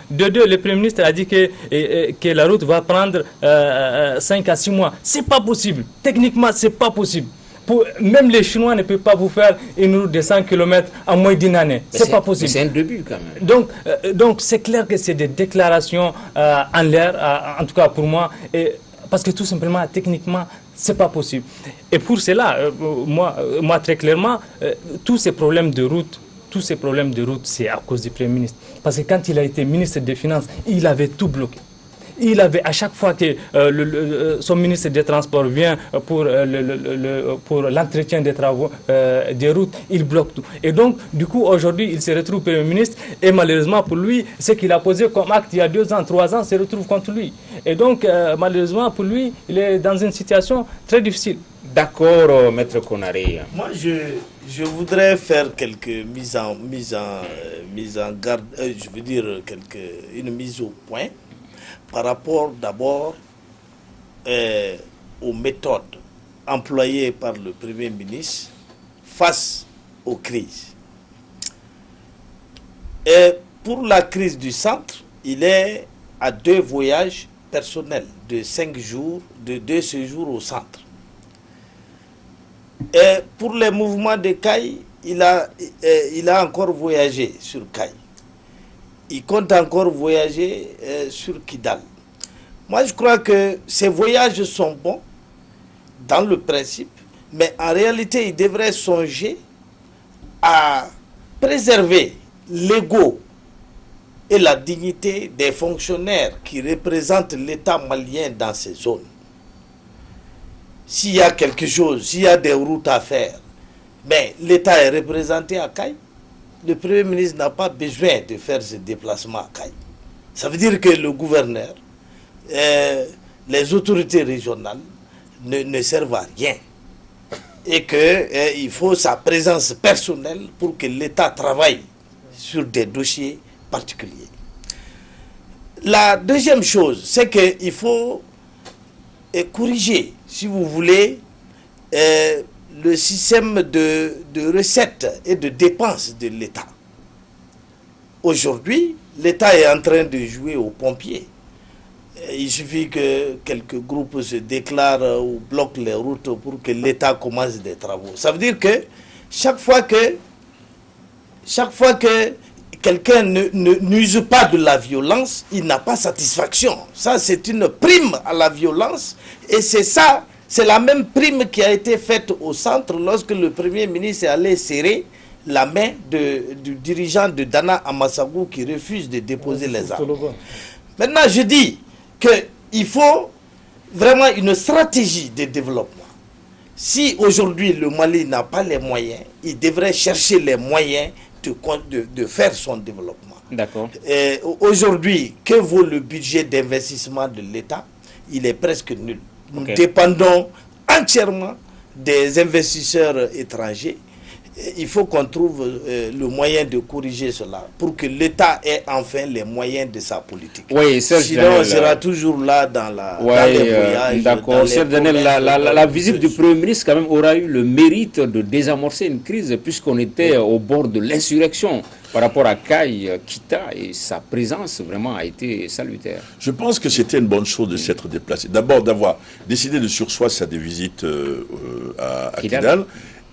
De deux, le Premier ministre a dit que la route va prendre 5 à 6 mois. C'est pas possible. Techniquement, c'est pas possible. Même les Chinois ne peuvent pas vous faire une route de 100 km en moins d'1 année. C'est pas possible. C'est un début quand même. Donc c'est clair que c'est des déclarations en l'air, en tout cas pour moi, parce que tout simplement, techniquement, c'est pas possible. Et pour cela, moi très clairement, tous ces problèmes de route, c'est à cause du Premier ministre. Parce que quand il a été ministre des Finances, il avait tout bloqué. Il avait, à chaque fois que son ministre des Transports vient pour l'entretien des travaux des routes, il bloque tout. Et donc, du coup, aujourd'hui, il se retrouve Premier ministre et malheureusement pour lui, ce qu'il a posé comme acte il y a 2 ans, 3 ans, se retrouve contre lui. Et donc, malheureusement pour lui, il est dans une situation très difficile. D'accord, Maître Konaré. Moi, je voudrais faire quelques mises en garde, je veux dire une mise au point. Par rapport d'abord aux méthodes employées par le Premier ministre face aux crises. Et pour la crise du centre, il est à 2 voyages personnels de 5 jours, de 2 séjours au centre. Et pour les mouvements de Caille, il a encore voyagé sur Caille. Il compte encore voyager sur Kidal. Moi, je crois que ces voyages sont bons dans le principe, mais en réalité, il devrait songer à préserver l'ego et la dignité des fonctionnaires qui représentent l'État malien dans ces zones. S'il y a quelque chose, s'il y a des routes à faire, mais l'État est représenté à Caille. Le Premier ministre n'a pas besoin de faire ce déplacement à Caille. Ça veut dire que le gouverneur, les autorités régionales ne servent à rien. Et qu'il faut sa présence personnelle pour que l'État travaille sur des dossiers particuliers. La deuxième chose, c'est qu'il faut corriger, si vous voulez, le système de recettes et de dépenses de l'État. Aujourd'hui, l'État est en train de jouer aux pompiers. Il suffit que quelques groupes se déclarent ou bloquent les routes pour que l'État commence des travaux. Ça veut dire que chaque fois que quelqu'un n'use pas de la violence, il n'a pas satisfaction. Ça, c'est une prime à la violence. Et c'est ça. C'est la même prime qui a été faite au centre lorsque le Premier ministre est allé serrer la main du dirigeant de Dana Amassagou qui refuse de déposer les armes. Maintenant, je dis qu'il faut vraiment une stratégie de développement. Si aujourd'hui le Mali n'a pas les moyens, il devrait chercher les moyens de faire son développement. D'accord. Aujourd'hui, que vaut le budget d'investissement de l'État? Il est presque nul. Nous dépendons entièrement des investisseurs étrangers. Il faut qu'on trouve le moyen de corriger cela pour que l'État ait enfin les moyens de sa politique. Oui, sinon, on sera toujours là dans les voyages. D'accord. La visite du Premier ministre quand même aura eu le mérite de désamorcer une crise puisqu'on était au bord de l'insurrection par rapport à Caille, Kita, et sa présence vraiment a été salutaire. Je pense que c'était une bonne chose de s'être déplacé. D'abord d'avoir décidé de sursoir sa visite à Kidal.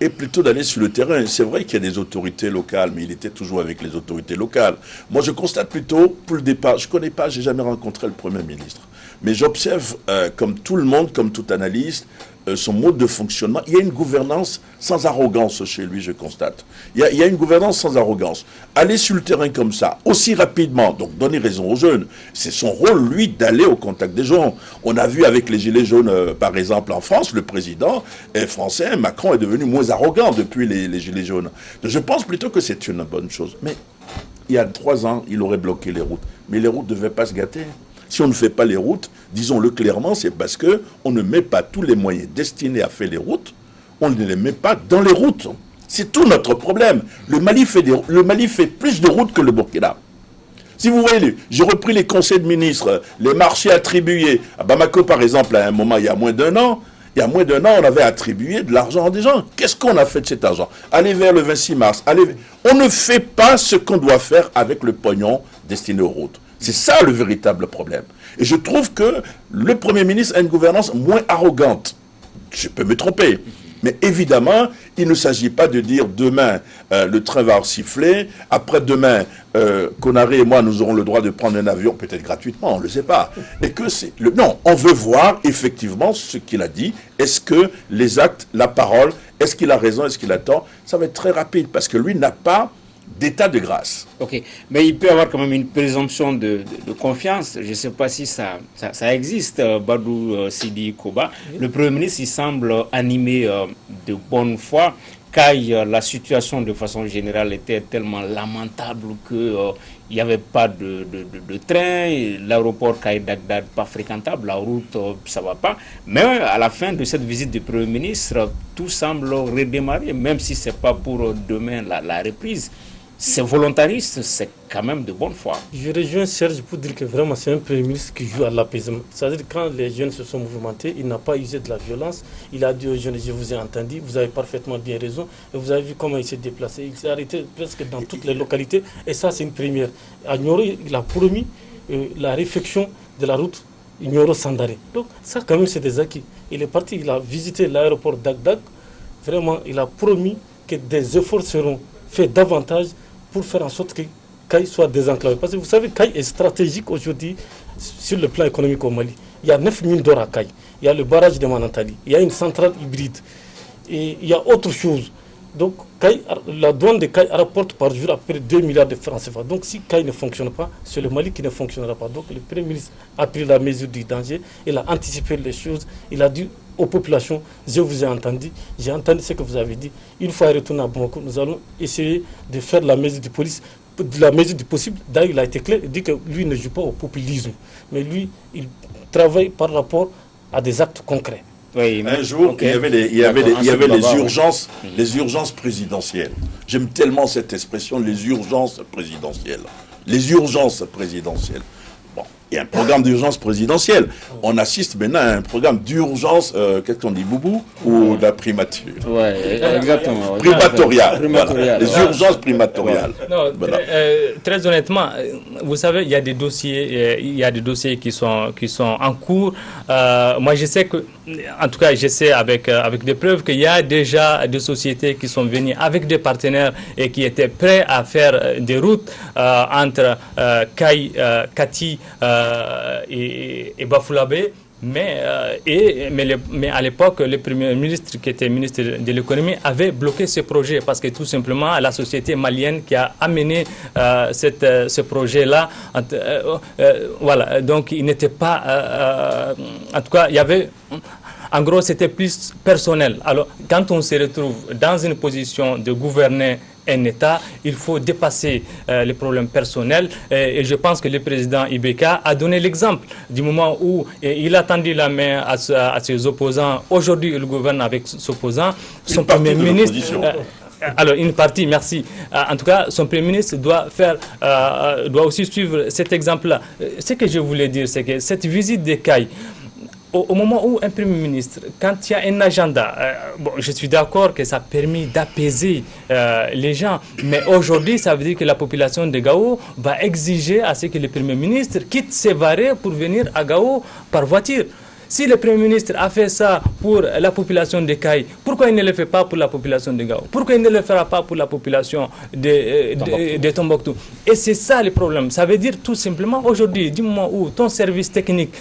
Et plutôt d'aller sur le terrain. C'est vrai qu'il y a des autorités locales, mais il était toujours avec les autorités locales. Moi, je constate plutôt, pour le départ, je ne connais pas, je n'ai jamais rencontré le Premier ministre. mais j'observe, comme tout le monde, comme tout analyste, son mode de fonctionnement. Il y a une gouvernance sans arrogance chez lui, je constate. Il y a une gouvernance sans arrogance. Aller sur le terrain comme ça, aussi rapidement, donc donner raison aux jeunes, c'est son rôle, lui, d'aller au contact des gens. On a vu avec les Gilets jaunes, par exemple, en France, le président français, Macron, est devenu moins arrogant depuis les Gilets jaunes. Donc, je pense plutôt que c'est une bonne chose. Mais il y a 3 ans, il aurait bloqué les routes. Mais les routes ne devaient pas se gâter. Si on ne fait pas les routes, disons-le clairement, c'est parce qu'on ne met pas tous les moyens destinés à faire les routes, on ne les met pas dans les routes. C'est tout notre problème. Le Mali fait plus de routes que le Burkina. Si vous voyez, j'ai repris les conseils de ministres, les marchés attribués. À Bamako, par exemple, à un moment, il y a moins d'un an, on avait attribué de l'argent à des gens. Qu'est-ce qu'on a fait de cet argent? Allez vers le 26 mars. On ne fait pas ce qu'on doit faire avec le pognon destiné aux routes. C'est ça le véritable problème. Et je trouve que le Premier ministre a une gouvernance moins arrogante. Je peux me tromper. Mais évidemment, il ne s'agit pas de dire demain, le train va siffler, après-demain, Konaré et moi, nous aurons le droit de prendre un avion, peut-être gratuitement, on ne le sait pas. Et que c'est... Non, on veut voir effectivement ce qu'il a dit. Est-ce que les actes, la parole, est-ce qu'il a raison, est-ce qu'il a tort? Ça va être très rapide, parce que lui n'a pas d'état de grâce. Ok, mais il peut y avoir quand même une présomption de confiance. Je ne sais pas si ça existe, Badou Sidi Koba. Le Premier ministre, il semble animé de bonne foi, car la situation de façon générale était tellement lamentable qu'il n'y avait pas de train, l'aéroport Kaï-Dagdad pas fréquentable, la route ça ne va pas. Mais à la fin de cette visite du Premier ministre, tout semble redémarrer, même si ce n'est pas pour demain la reprise. C'est volontariste, c'est quand même de bonne foi. Je rejoins Serge pour dire que vraiment c'est un Premier ministre qui joue à l'apaisement. C'est-à-dire que quand les jeunes se sont mouvementés, il n'a pas usé de la violence. Il a dit aux jeunes, je vous ai entendu, vous avez parfaitement bien raison. Et vous avez vu comment il s'est déplacé. Il s'est arrêté presque dans toutes les localités. Et ça, c'est une première. À Nioro, il a promis la réfection de la route Nioro-Sandaré. Donc ça, quand même, c'est des acquis. Il est parti, il a visité l'aéroport d'Agdag. Vraiment, il a promis que des efforts seront faits davantage pour faire en sorte que Kayes soit désenclavé. Parce que vous savez, Kayes est stratégique aujourd'hui sur le plan économique au Mali. Il y a 9 mines d'or à Kayes. Il y a le barrage de Manantali. Il y a une centrale hybride. Et il y a autre chose. Donc, la douane de Kayes rapporte par jour à peu près 2 milliards de francs CFA. Donc, si Kayes ne fonctionne pas, c'est le Mali qui ne fonctionnera pas. Donc, le Premier ministre a pris la mesure du danger. Il a anticipé les choses. Il a dit aux populations, je vous ai entendu, j'ai entendu ce que vous avez dit. Une fois retourné à Bamako, nous allons essayer de faire la mesure du possible. D'ailleurs, il a été clair, il dit que lui ne joue pas au populisme. Mais lui, il travaille par rapport à des actes concrets. Oui, un jour, okay. il y avait les urgences présidentielles. J'aime tellement cette expression, les urgences présidentielles. Les urgences présidentielles. Bon, il y a un programme d'urgence présidentielle. On assiste maintenant à un programme d'urgence, qu'est-ce qu'on dit, Boubou, ou de la primature. Oui, exactement. Primatoriale. Voilà. Les urgences primatoriales. Non, voilà. Très honnêtement, vous savez, il y a des dossiers qui sont en cours. Moi, je sais que, en tout cas, je sais avec des preuves qu'il y a déjà des sociétés qui sont venues avec des partenaires et qui étaient prêts à faire des routes entre Kati et Bafoullabé. Mais à l'époque, le Premier ministre, qui était ministre de l'économie, avait bloqué ce projet parce que tout simplement la société malienne qui a amené ce projet-là, voilà, donc il n'était pas, en tout cas, il y avait, en gros, c'était plus personnel. Alors, quand on se retrouve dans une position de gouverner un État, il faut dépasser les problèmes personnels et je pense que le président Ibeka a donné l'exemple du moment où il a tendu la main à ses opposants. Aujourd'hui, il gouverne avec ses opposants. Son Premier ministre... alors, une partie, merci. En tout cas, son Premier ministre doit aussi suivre cet exemple-là. Ce que je voulais dire, c'est que cette visite de Kayes, au moment où un Premier ministre, quand il y a un agenda, bon, je suis d'accord que ça a permis d'apaiser les gens, mais aujourd'hui, ça veut dire que la population de Gao va exiger à ce que le Premier ministre quitte Sévaré pour venir à Gao par voiture. Si le Premier ministre a fait ça pour la population de Kayes, pourquoi Pourquoi il ne le fait pas pour la population de Gao? Pourquoi il ne le fera pas pour la population de Tombouctou? Et c'est ça le problème. Ça veut dire tout simplement, aujourd'hui, dis-moi où ton service technique,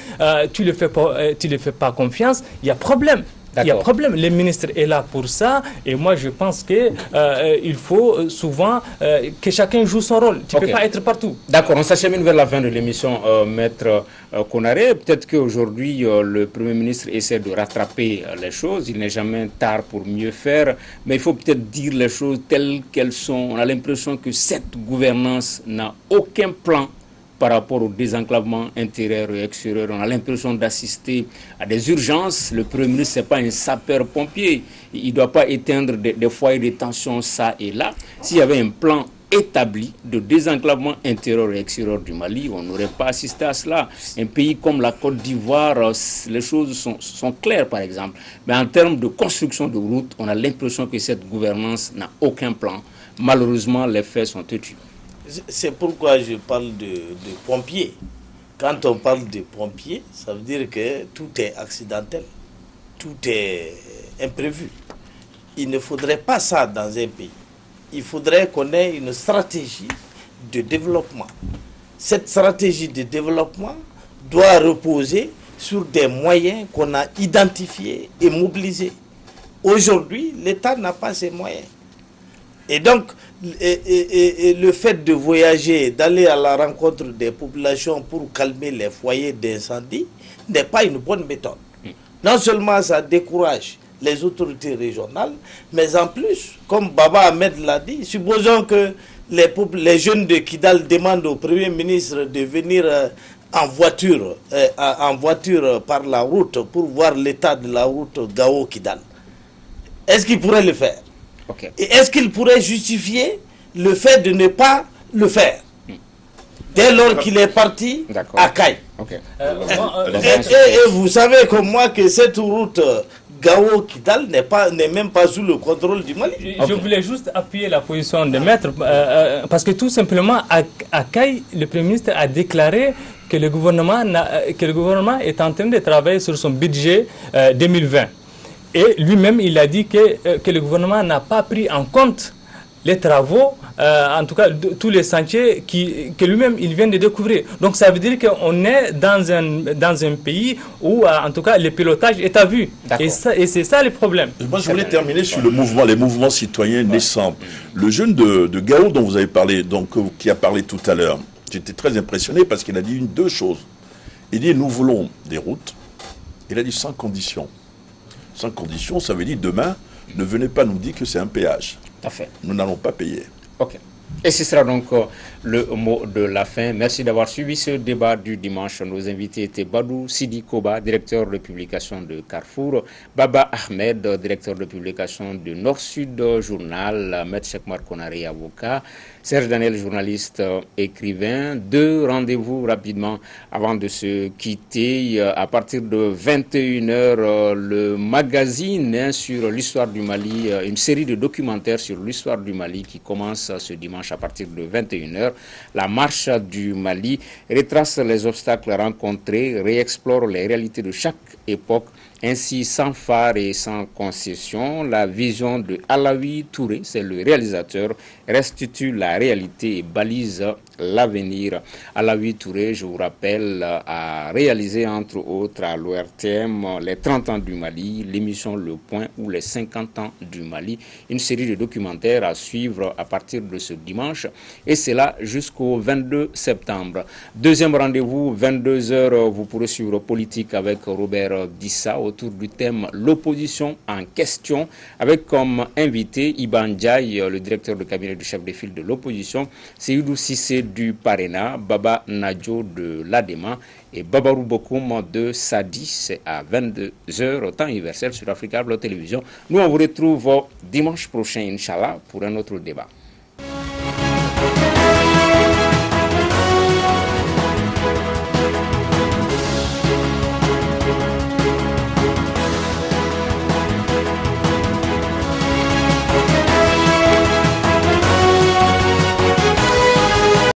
tu ne le fais pas confiance, il y a problème. Il y a problème. Le ministre est là pour ça. Et moi, je pense qu'il faut souvent que chacun joue son rôle. Tu ne peux pas être partout. D'accord. On s'achemine vers la fin de l'émission, Maître Konaré. Peut-être qu'aujourd'hui, le Premier ministre essaie de rattraper les choses. Il n'est jamais tard pour mieux faire. Mais il faut peut-être dire les choses telles qu'elles sont. On a l'impression que cette gouvernance n'a aucun plan par rapport au désenclavement intérieur et extérieur. On a l'impression d'assister à des urgences. Le Premier ministre, ce n'est pas un sapeur-pompier. Il ne doit pas éteindre des foyers de tension ça et là. S'il y avait un plan établi de désenclavement intérieur et extérieur du Mali, on n'aurait pas assisté à cela. Un pays comme la Côte d'Ivoire, les choses sont claires, par exemple. Mais en termes de construction de routes, on a l'impression que cette gouvernance n'a aucun plan. Malheureusement, les faits sont têtus. C'est pourquoi je parle de pompiers. Quand on parle de pompiers, ça veut dire que tout est accidentel, tout est imprévu. Il ne faudrait pas ça dans un pays. Il faudrait qu'on ait une stratégie de développement. Cette stratégie de développement doit reposer sur des moyens qu'on a identifiés et mobilisés. Aujourd'hui, l'État n'a pas ces moyens. Et donc, le fait de voyager, d'aller à la rencontre des populations pour calmer les foyers d'incendie n'est pas une bonne méthode. Non seulement ça décourage les autorités régionales, mais en plus, comme Baba Ahmed l'a dit, supposons que les jeunes de Kidal demandent au Premier ministre de venir en voiture par la route pour voir l'état de la route Gao-Kidal. Est-ce qu'il pourrait le faire? Et est-ce qu'il pourrait justifier le fait de ne pas le faire dès lors qu'il est parti à Caille? Et vous savez comme moi que cette route Gao-Kidal n'est même pas sous le contrôle du Mali. Je voulais juste appuyer la position de maître parce que tout simplement à Caille, le Premier ministre a déclaré que le gouvernement est en train de travailler sur son budget 2020. Et lui-même, il a dit que le gouvernement n'a pas pris en compte les travaux, en tout cas tous les sentiers que lui-même il vient de découvrir. Donc ça veut dire qu'on est dans un pays où en tout cas le pilotage est à vue. Et c'est ça le problème. Moi je voulais terminer sur les mouvements citoyens naissants. Le jeune de Gao dont vous avez parlé, qui a parlé tout à l'heure, j'étais très impressionné parce qu'il a dit deux choses. Il dit nous voulons des routes. Il a dit sans condition. Sans condition, ça veut dire demain, ne venez pas nous dire que c'est un péage. Tout à fait. Nous n'allons pas payer. Ok. Et ce sera donc le mot de la fin. Merci d'avoir suivi ce débat du dimanche. Nos invités étaient Badou Sidi Koba, directeur de publication de Carrefour, Baba Ahmed, directeur de publication de Nord-Sud Journal, Maître Chekmar Konaré, avocat, Serge Daniel, journaliste, écrivain. Deux rendez-vous rapidement avant de se quitter. À partir de 21h, le magazine sur l'histoire du Mali, une série de documentaires sur l'histoire du Mali qui commence ce dimanche à partir de 21h. La marche du Mali retrace les obstacles rencontrés, réexplore les réalités de chaque époque. Ainsi, sans phare et sans concession, la vision de Alaoui Touré, c'est le réalisateur, restitue la réalité et balise l'avenir. Alaoui Touré, je vous rappelle, a réalisé entre autres à l'ORTM les 30 ans du Mali, l'émission Le Point ou les 50 ans du Mali, une série de documentaires à suivre à partir de ce dimanche et c'est là jusqu'au 22 septembre. Deuxième rendez-vous, 22h, vous pourrez suivre Politique avec Robert Dissa autour du thème l'opposition en question avec comme invité Iban Ndiaye, le directeur de cabinet du chef de file de l'opposition, Seydou Sissé du Parena, Baba Nadjo de l'Adema et Babarou Bokoum de Sadi. C'est à 22h, temps universel sur Africa Blog Télévision. Nous, on vous retrouve dimanche prochain, Inch'Allah, pour un autre débat.